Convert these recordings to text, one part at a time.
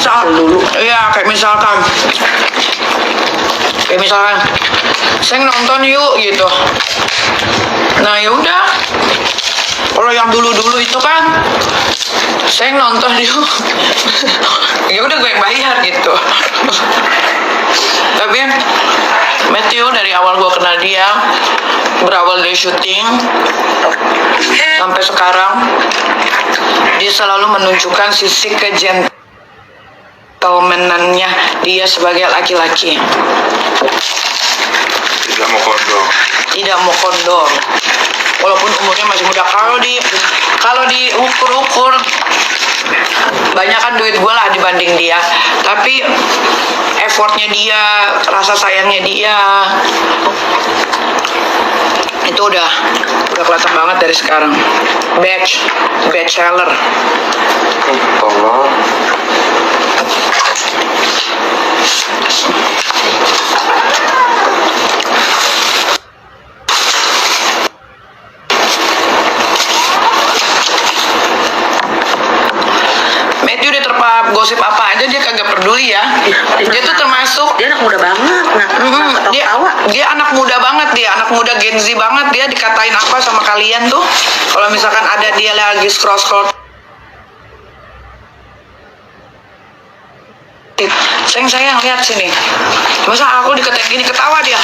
kayak misalkan saya nonton yuk gitu. Nah ya udah, kalau yang dulu itu kan saya nonton yuk ya udah gue yang bayar gitu. Tapi Matthew dari awal gue kenal dia, berawal dari syuting sampai sekarang, dia selalu menunjukkan sisi kegentlemanannya dia sebagai laki-laki. Tidak mau kondom walaupun umurnya masih muda. Kalau diukur banyak kan duit gue lah dibanding dia, tapi effortnya dia, rasa sayangnya dia itu udah kelihatan banget dari sekarang. Bachelor. Matthew udah terpap gosip apa aja dia kagak peduli ya. Dia tuh termasuk dia anak muda banget. Dia anak muda banget, dia anak muda Gen Z banget. Dia dikatain apa sama kalian tuh kalau misalkan ada dia lagi scroll sayang lihat sini, masa aku dikatain gini, ketawa dia,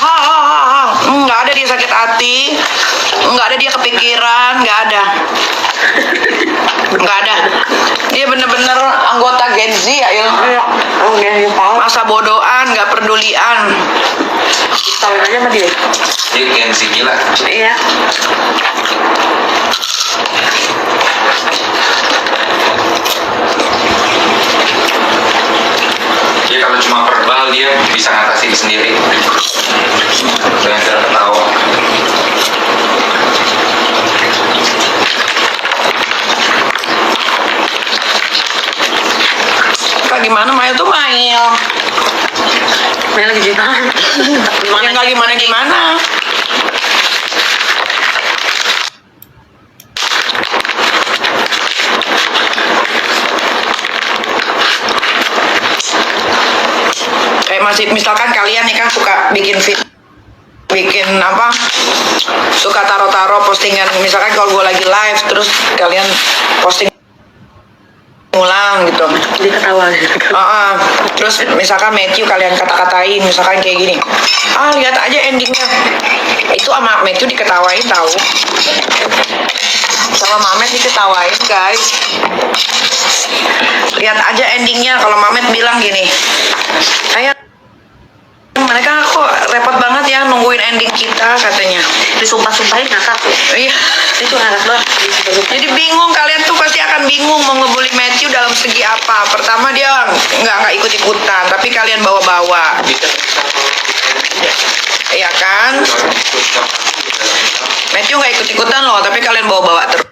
nggak ada dia sakit hati, nggak ada dia kepikiran, nggak ada. Dia bener-bener anggota Gen Z ya, masa bodohan, nggak pedulian. Tahu aja sama dia Gen Z gila. Iya. Dia kalau cuma verbal dia bisa ngatasin sendiri dengan cara ketawa. Kak gimana Maya tuh Maya lagi gimana? yang nggak gimana. Kayak masih misalkan kalian nih kan suka bikin apa, suka taruh postingan, misalkan kalau gue lagi live terus kalian posting ulang gitu, Dia ketawa gitu. Terus misalkan Matthew kalian kata-katain, misalkan kayak gini, lihat aja endingnya, itu sama Matthew diketawain tahu, sama Mamet diketawain guys. Lihat aja endingnya. Kalau Mamet bilang gini, mereka kok repot banget ya nungguin ending kita katanya. Disumpah-sumpahin ngakak. Iya, Itu ngakak banget. jadi bingung, kalian tuh pasti akan bingung mau ngebully Matthew dalam segi apa. Pertama dia nggak ikut-ikutan, tapi kalian bawa-bawa, iya kan? Matthew nggak ikut-ikutan loh, tapi kalian bawa-bawa terus.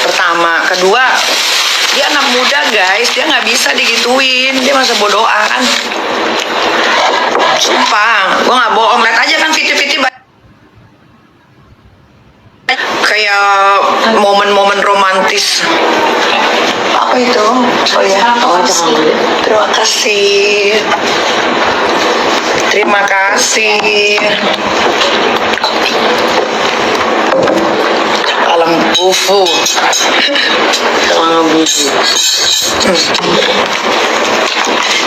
Pertama, kedua, dia anak muda guys, dia nggak bisa digituin, dia masa bodohan. Sumpah, gue nggak bohong. Lihat aja kan video-video kayak momen-momen romantis. Apa itu? Oh ya, terima kasih. Alam bufu.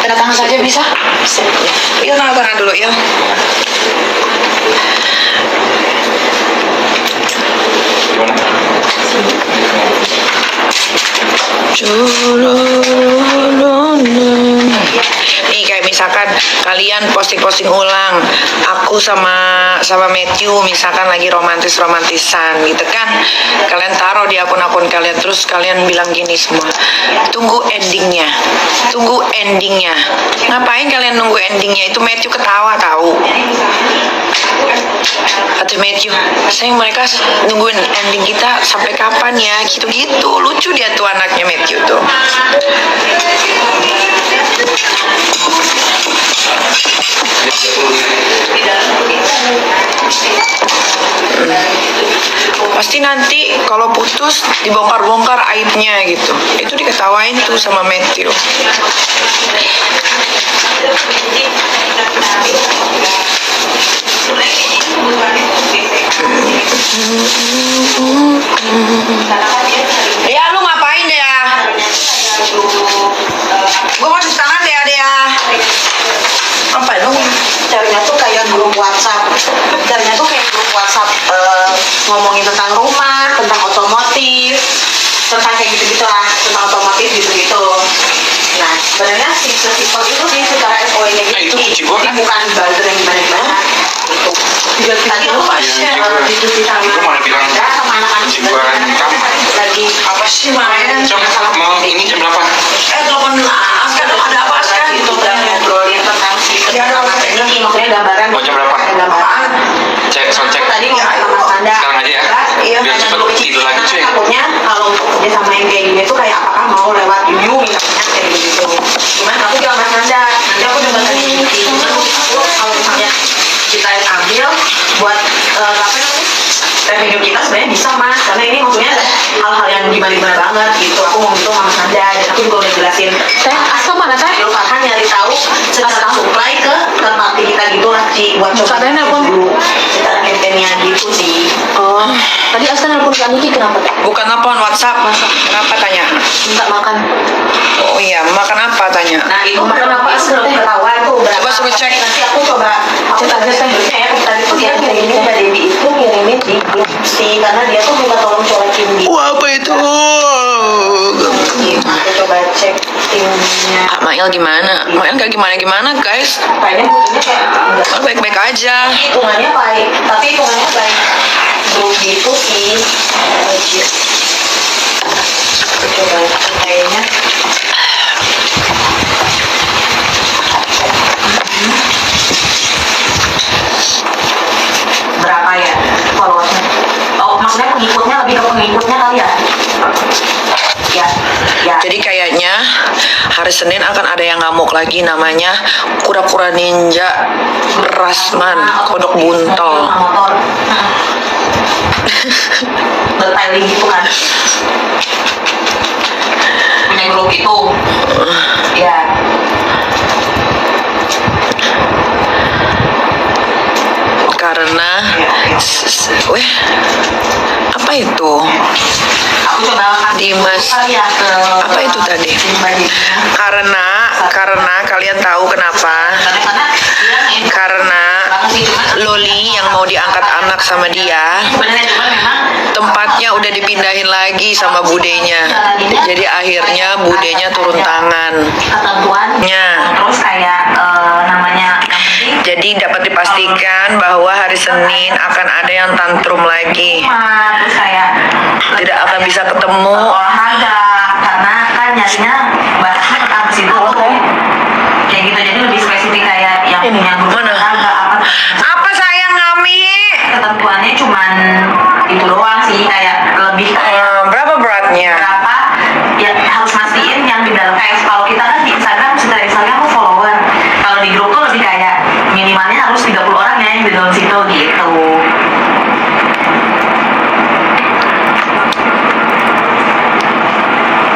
Tanda tangan saja bisa? Iya, tanda tangan dulu ya. Nih kayak misalkan kalian posting ulang, aku sama Matthew misalkan lagi romantisan gitu kan, kalian taruh di akun-akun kalian, terus kalian bilang gini semua, tunggu endingnya. Ngapain kalian nunggu endingnya? Itu Matthew ketawa tahu. Kata Matthew, sayang mereka nungguin ending kita sampai kapan ya, gitu-gitu. Lucu dia tuh anaknya Matthew tuh. Pasti nanti kalau putus dibongkar-bongkar aibnya gitu. Itu diketawain tuh sama Matthew. Dea, lu ngapain Dea? Gue mau cuci tangan Dea. Apa lu? Carinya tuh kayak grup WhatsApp. Ngomongin tentang rumah, tentang otomotif, tentang kayak gitu-gitu lah, tentang otomotif gitu-gitu. Nah, sebenarnya simpel itu sih secara SOE-nya gitu. Itu cuci gua kan? Jadi bukan buzzer yang gimana-gimana. Gitu. Tadi lu pas diskusi sama Gua malah bilang, sama anak-anak cuci gua kamu. lagi Apa sih main? Mau ini jam berapa? Telepon Aska dong, ada apa Aska? gitu udah ngobrolin tentang si Ya, ada apa? ini maksudnya gambaran. Mau jam berapa? Gambaran. Soal cek. Tadi ngomong sama Sanda. Sekarang aja ya. Iya, Biar cepet tidur lagi cuy. Takutnya kalau untuk kerja sama yang kayak gini tuh kayak apakah mau lewat you misalnya kayak gitu. Cuman aku bilang sama Sanda, nanti aku udah bakal diikuti. Cuman aku kalau misalnya kita yang ambil buat apa namanya revenue kita sebenarnya bisa mas, karena ini maksudnya hal-hal yang gimana-gimana banget gitu. Aku ngomong itu sama Sanda dan aku juga udah jelasin. Teh, Aska mana teh? Lu Farhan nyari tahu secara supply ke party kita gitu lah sih buat coba dulu secara campaignnya gitu sih. Oh, tadi Aska nelfon Kak Niki kenapa? Bukan telepon WhatsApp. Kenapa tanya? Minta makan. Oh iya, makan apa tanya? Nah itu kenapa belum ketahuan tuh berapa? Coba suruh cek. Nanti aku coba cek aja sebenarnya ya tadi tuh dia ngirimin Mbak Dewi itu ngirimin di grup sih karena dia tuh minta tolong colekin di. Wah, apa itu? Aku coba cek timnya. Mail gimana? Mail gak gimana-gimana guys. Kayaknya buktinya kayak enggak. Mail baik-baik aja. Hitungannya baik, tapi hitungannya baik. Grup gitu sih. Aku coba cek kayaknya. Berapa ya followersnya? Oh maksudnya pengikutnya lebih ke pengikutnya kali ya? Ya. Jadi kayaknya hari Senin akan ada yang ngamuk lagi namanya kura-kura ninja Rasman kodok buntol. Motor. Detailing gitu kan? Punya grup itu. Ya. Karena weh apa itu? Aku coba Dimas. kali ya ke Apa itu tadi? Karena kalian tahu kenapa? karena dia Karena Loli yang mau diangkat anak sama dia, sebenarnya cuma memang tempatnya udah dipindahin lagi sama budenya. Jadi akhirnya budenya turun tangan. ketentuannya terus kayak namanya yang penting Jadi dapat dipastikan bahwa hari Senin akan ada yang tantrum lagi. terus kayak Tidak akan bisa ketemu. olahraga karena kan nyarinya bahasnya tentang ke situ kayak gitu jadi lebih spesifik kayak yang punya grup Mana? olahraga apa Apa sayang Nami? ketentuannya cuman itu doang sih kayak lebih kayak Berapa beratnya? berapa ya harus mastiin yang di dalam kayak kalau kita kan di Instagram setelah Instagram tuh follower kalau di grup tuh lebih kayak minimalnya harus 30 orang ya yang di dalam situ gitu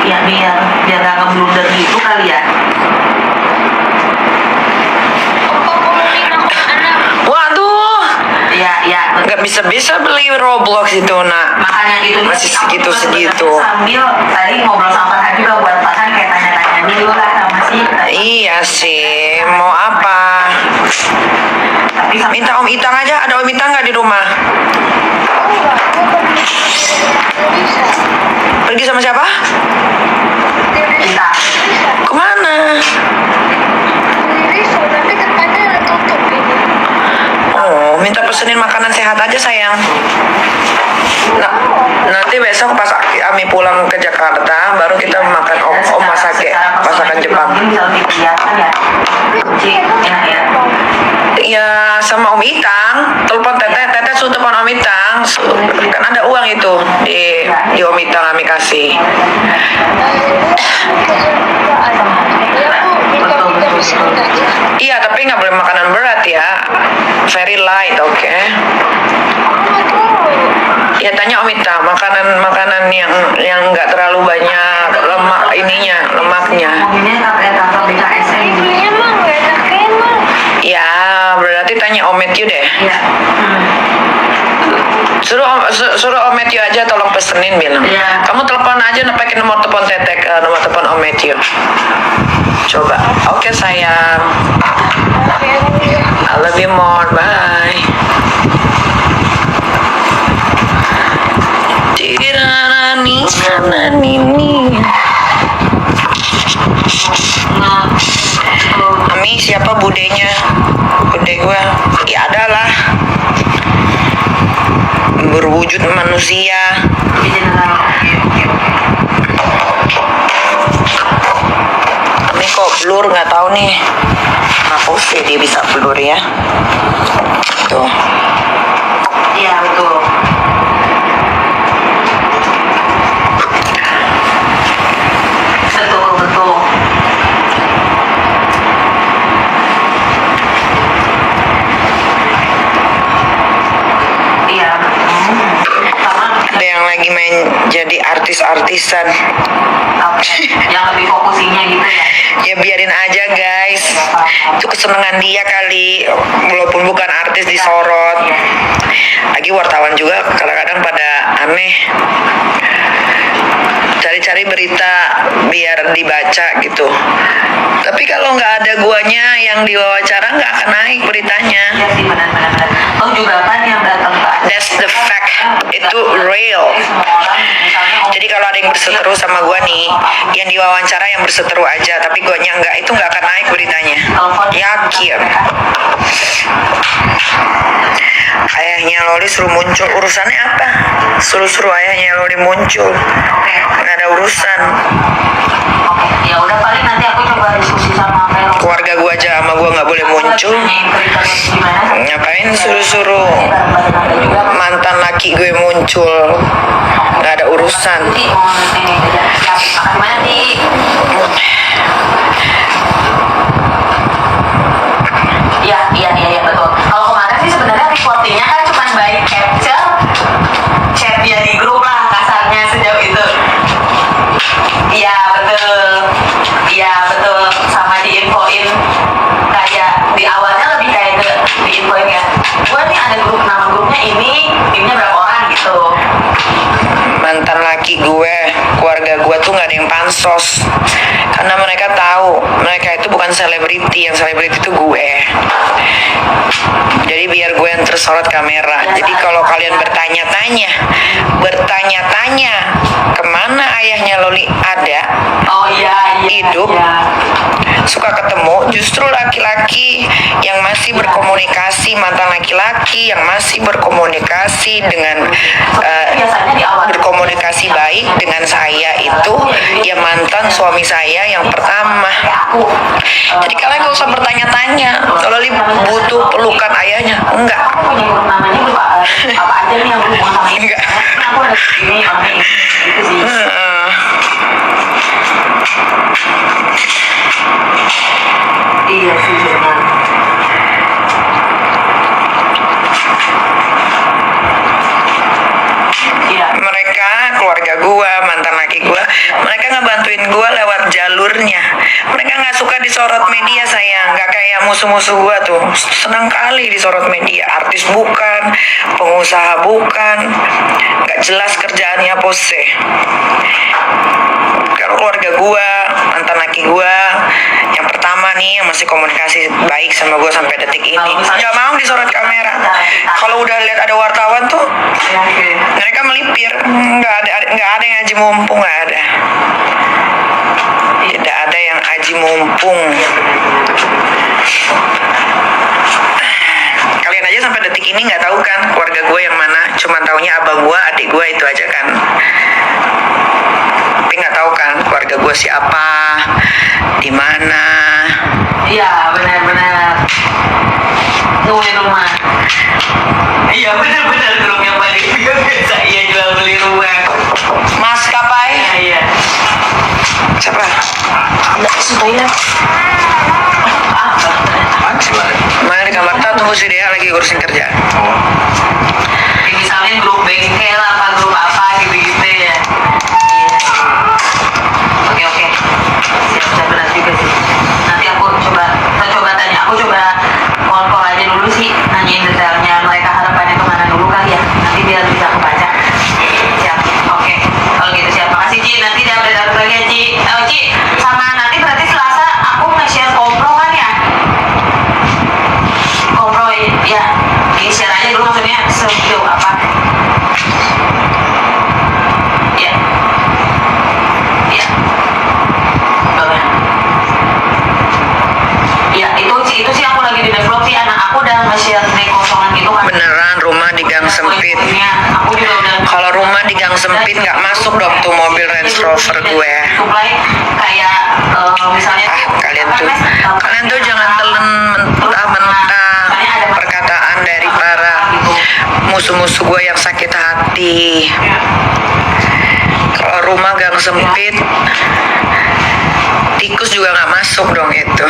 ya biar gak ngeblunder gitu kali ya Waduh, ya nggak bisa-bisa beli Roblox itu nak. makanya itu Masih aku juga segitu-segitu. sebenarnya sambil tadi ngobrol sama Farhan juga buat Farhan kayak tanya-tanya dulu lah sama si Iya sih, mau apa? tapi sama Minta Om Itang aja, ada Om Itang nggak di rumah? Pergi sama siapa? kita Kemana? Oh, minta pesenin makanan sehat aja sayang. Nah, nanti besok pas Ami pulang ke Jakarta, baru kita makan om masake, masakan Jepang. bisa lebih kelihatan ya Cik, enak ya Ya sama Om Itang, telepon Teteh suruh telepon Om Itang. Kan ada uang itu di Om Itang Ami kasih. Iya, tapi nggak boleh makanan berat ya. Very light, oke. Ya tanya Omita, makanan yang nggak terlalu banyak lemaknya. Ini kantor BKSN. Ya berarti tanya Om Matthew deh. Iya. Suruh Om Matthew aja tolong pesenin bilang. Iya. Kamu telepon aja pakai nomor telepon tetek, nomor telepon Om Matthew. Coba. Oke sayang. I love you more. Bye. Ami siapa budenya? Bude gue. Ya ada lah. Berwujud manusia. Di general. Ami kok blur nggak tahu nih. Hapus deh dia bisa blur ya. Tuh. Iya betul. Betul. Iya. Sama Ada yang lagi main jadi artis-artisan. yang lebih fokusinya gitu ya. Ya biarin aja guys. Itu kesenangan dia kali. Walaupun bukan artis disorot. Lagi wartawan juga kadang-kadang pada aneh. Cari-cari berita biar dibaca gitu. Tapi kalau nggak ada guanya yang diwawancara nggak akan naik beritanya. Iya sih benar. Oh juga kan yang datang ke That's the fact. Itu real. semua orang misalnya Jadi kalau ada yang berseteru sama gua nih, yang diwawancara yang berseteru aja, tapi guanya enggak, itu nggak akan naik beritanya. Yakin. Ayahnya Loli suruh muncul, urusannya apa? Suruh ayahnya Loli muncul. Nggak ada urusan. ya udah paling nanti aku coba diskusi sama Vero. Keluarga gua aja sama gua nggak boleh muncul. Ngapain suruh mantan laki gue muncul? Nggak ada urusan. Nanti mau ini makan mana nih? Iya betul. Kalau kemarin sih sebenarnya reportingnya kan cuma by capture chat dia di grup lah kasarnya sejauh itu. Iya betul. Sama diinfoin kayak di awalnya lebih kayak ke diinfoin ya. Gua nih ada grup, nama grupnya ini, timnya berapa orang gitu. Mantan laki gue, keluarga gue tuh nggak ada yang pansos karena mereka tahu mereka itu bukan selebriti, yang selebriti itu gue. Jadi biar gue yang tersorot kamera. Jadi kalau kalian bertanya-tanya kemana ayahnya Loli ada, Oh iya. hidup, suka ketemu, justru laki-laki yang masih berkomunikasi, mantan laki-laki yang masih berkomunikasi dengan Biasanya di awal berkomunikasi baik dengan saya itu ya mantan suami saya yang pertama. aku. Jadi kalian gak usah bertanya-tanya Loli butuh pelukan ayahnya, enggak. Aku punya grup namanya grup apa aja nih yang berhubungan sama ini. Enggak. Aku ada ini orangnya ini gitu sih. Iya sih benar. Iya. Mereka keluarga gua, mantan laki gua, mereka ngebantuin gua lewat jalurnya. Mereka nggak suka disorot media, sayang. Nggak kayak musuh-musuh gua tuh, senang kali disorot media. Artis bukan, pengusaha bukan, nggak jelas kerjaannya pose. Kalau keluarga gua, mantan laki gua, yang pertama nih yang masih komunikasi baik sama gua sampai detik ini, nggak mau disorot kamera. Kalau udah lihat ada wartawan tuh, mereka melipir. Nggak ada yang aji mumpung, nggak ada. Tidak ada yang aji mumpung. Kalian aja sampai detik ini nggak tahu kan keluarga gue yang mana, cuma taunya abang gue, adik gue itu aja kan. Tapi nggak tahu kan keluarga gue siapa, di mana. Iya benar. Nungguin rumah. Iya benar grup yang paling biasa iya jual beli rumah. Maskapai. Iya. Siapa? Nggak supaya Mana di kamar? Tunggu si Dea lagi urusin kerjaan. Misalnya misalnya grup bengkel apa grup apa gitu-gitu ya. Iya. Oke. Siap benar juga sih. Nanti aku coba tanya, aku coba call aja dulu sih, nanyain detailnya mereka harapannya kemana dulu kali ya. Nanti biar bisa aku baca. Siap. Oke. Kalau gitu siap. Makasih Ci. Nanti dia update lagi ya Ci. Ci, sama nanti berarti Selasa aku nge-share kopro kan ya? Kopro ya. Di-share aja dulu maksudnya sejauh apa? Ya. Bagus. Ya, itu sih aku lagi di develop sih, anak aku udah nge-share dari kosongan gitu kan. Beneran rumah di gang sempit. Aku juga udah. Kalau rumah di gang sempit nggak masuk dong tuh mobil Range Rover gue. Supply kayak misalnya Kalian tuh jangan telan mentah-mentah perkataan dari para musuh-musuh gue yang sakit hati. Kalau rumah gang sempit, tikus juga nggak masuk dong itu.